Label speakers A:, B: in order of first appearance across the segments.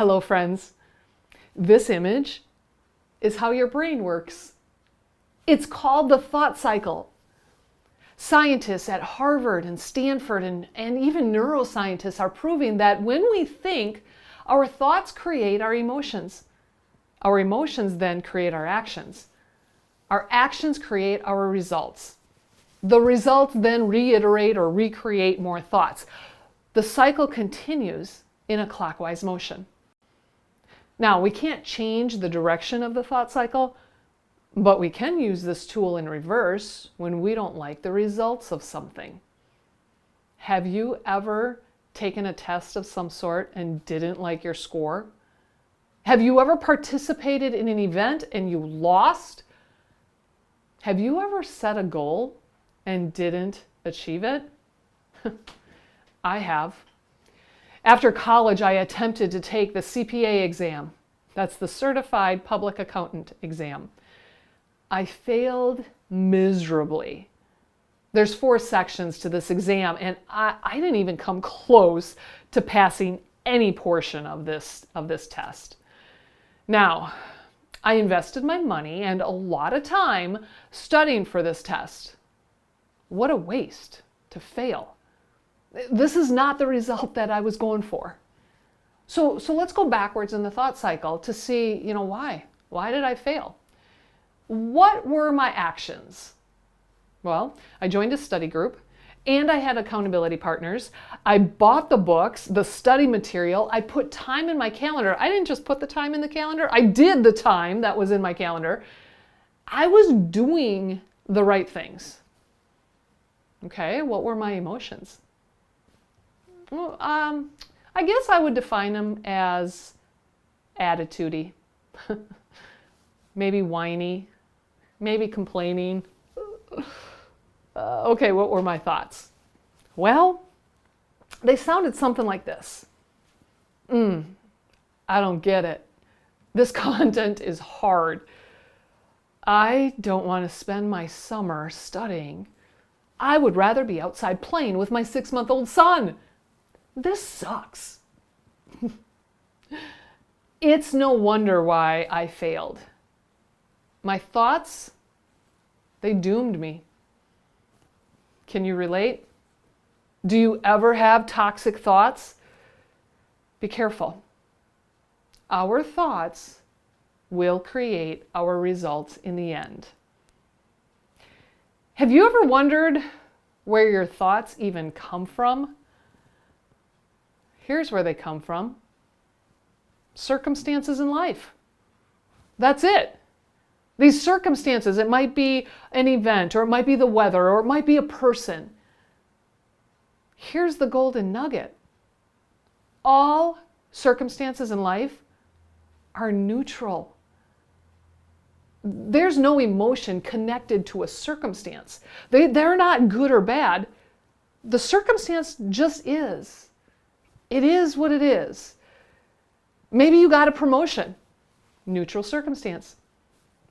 A: Hello, friends. This image is how your brain works. It's called the thought cycle. Scientists at Harvard and Stanford and even neuroscientists are proving that when we think, our thoughts create our emotions. Our emotions then create our actions. Our actions create our results. The results then reiterate or recreate more thoughts. The cycle continues in a clockwise motion. Now, we can't change the direction of the thought cycle, but we can use this tool in reverse when we don't like the results of something. Have you ever taken a test of some sort and didn't like your score? Have you ever participated in an event and you lost? Have you ever set a goal and didn't achieve it? I have. After college, I attempted to take the CPA exam. That's the Certified Public Accountant exam. I failed miserably. There's 4 sections to this exam, and I didn't even come close to passing any portion of this test. Now, I invested my money and a lot of time studying for this test. What a waste to fail. This is not the result that I was going for. So let's go backwards in the thought cycle to see, why? Why did I fail? What were my actions? Well, I joined a study group and I had accountability partners. I bought the books, the study material. I put time in my calendar. I didn't just put the time in the calendar. I did the time that was in my calendar. I was doing the right things. Okay, what were my emotions? Well, I guess I would define them as attitude-y. Maybe whiny, maybe complaining. Okay, what were my thoughts? Well, they sounded something like this. I don't get it. This content is hard. I don't want to spend my summer studying. I would rather be outside playing with my 6-month-old son. This sucks. It's no wonder why I failed. My thoughts, they doomed me. Can you relate? Do you ever have toxic thoughts? Be careful. Our thoughts will create our results in the end. Have you ever wondered where your thoughts even come from? Here's where they come from. Circumstances in life. That's it. These circumstances, it might be an event, or it might be the weather, or it might be a person. Here's the golden nugget. All circumstances in life are neutral. There's no emotion connected to a circumstance. They're not good or bad. The circumstance just is. It is what it is. Maybe you got a promotion, neutral circumstance.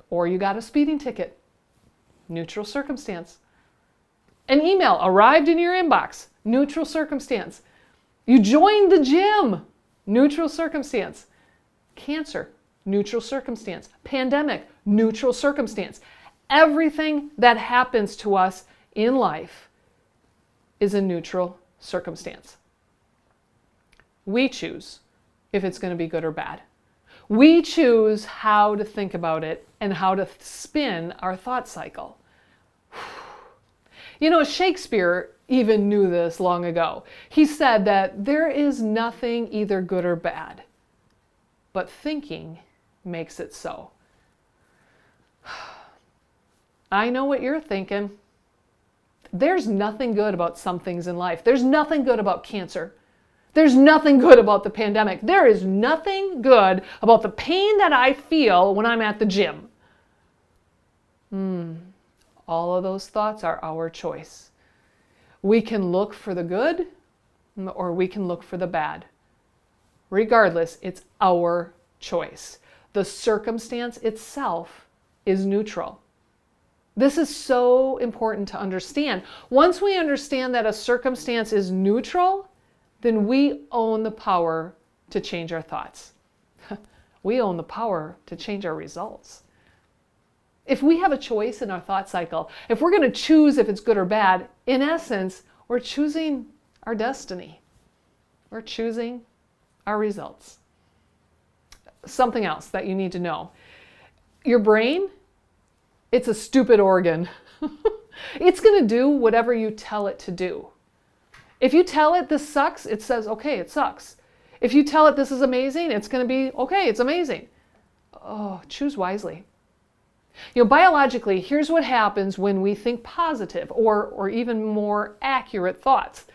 A: Or you got a speeding ticket, neutral circumstance. An email arrived in your inbox, neutral circumstance. You joined the gym, neutral circumstance. Cancer, neutral circumstance. Pandemic, neutral circumstance. Everything that happens to us in life is a neutral circumstance. We choose if it's going to be good or bad. We choose how to think about it and how to spin our thought cycle. Shakespeare even knew this long ago. He said that there is nothing either good or bad, but thinking makes it so. I know what you're thinking. There's nothing good about some things in life. There's nothing good about cancer. There's nothing good about the pandemic. There is nothing good about the pain that I feel when I'm at the gym. All of those thoughts are our choice. We can look for the good or we can look for the bad. Regardless, it's our choice. The circumstance itself is neutral. This is so important to understand. Once we understand that a circumstance is neutral, then we own the power to change our thoughts. we own the power to change our results. If we have a choice in our thought cycle, if we're going to choose if it's good or bad, in essence, we're choosing our destiny. We're choosing our results. Something else that you need to know. Your brain, it's a stupid organ. It's going to do whatever you tell it to do. If you tell it this sucks, it says, okay, it sucks. If you tell it this is amazing, it's going to be, okay, it's amazing. Oh, choose wisely. Biologically, here's what happens when we think positive or even more accurate thoughts.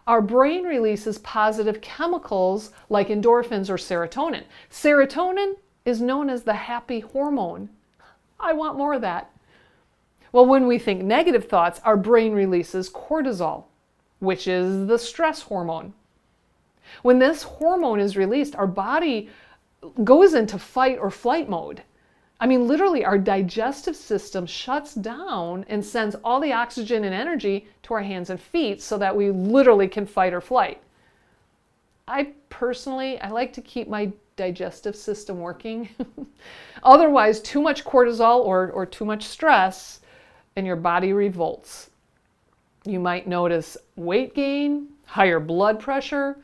A: Our brain releases positive chemicals like endorphins or serotonin. Serotonin is known as the happy hormone. I want more of that. Well, when we think negative thoughts, our brain releases cortisol, which is the stress hormone. When this hormone is released, our body goes into fight or flight mode. I mean, literally, our digestive system shuts down and sends all the oxygen and energy to our hands and feet so that we literally can fight or flight. I like to keep my digestive system working. Otherwise, too much cortisol or too much stress and your body revolts. You might notice weight gain, higher blood pressure,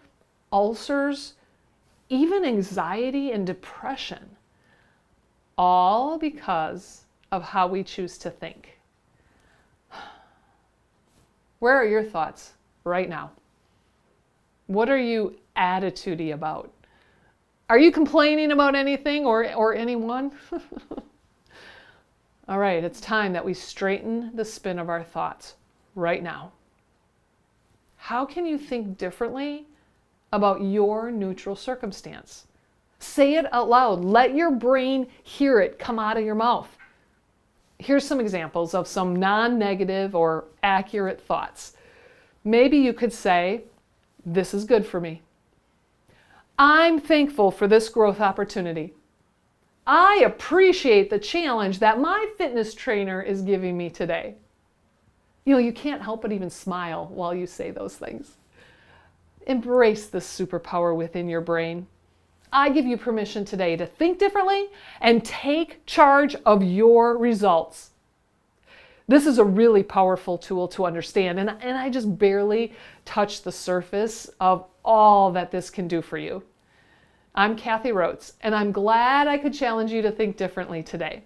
A: ulcers, even anxiety and depression. All because of how we choose to think. Where are your thoughts right now? What are you attitudey about? Are you complaining about anything or anyone? All right, it's time that we straighten the spin of our thoughts right now. How can you think differently about your neutral circumstance? Say it out loud. Let your brain hear it come out of your mouth. Here's some examples of some non-negative or accurate thoughts. Maybe you could say, this is good for me. I'm thankful for this growth opportunity. I appreciate the challenge that my fitness trainer is giving me today. You can't help but even smile while you say those things. Embrace the superpower within your brain. I give you permission today to think differently and take charge of your results. This is a really powerful tool to understand, and I just barely touched the surface of all that this can do for you. I'm Kathy Rhodes, and I'm glad I could challenge you to think differently today.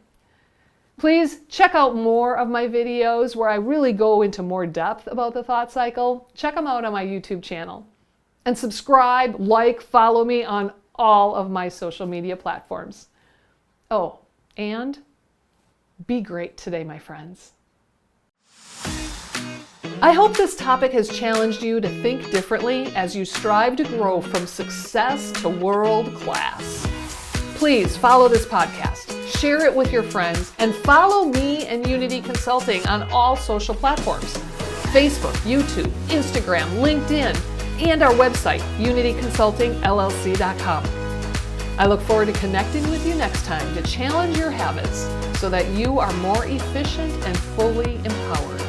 A: Please check out more of my videos where I really go into more depth about the thought cycle. Check them out on my YouTube channel. And subscribe, like, follow me on all of my social media platforms. Oh, and be great today, my friends. I hope this topic has challenged you to think differently as you strive to grow from success to world class. Please follow this podcast, share it with your friends, and follow me and Unity Consulting on all social platforms: Facebook, YouTube, Instagram, LinkedIn, and our website, unityconsultingllc.com. I look forward to connecting with you next time to challenge your habits so that you are more efficient and fully empowered.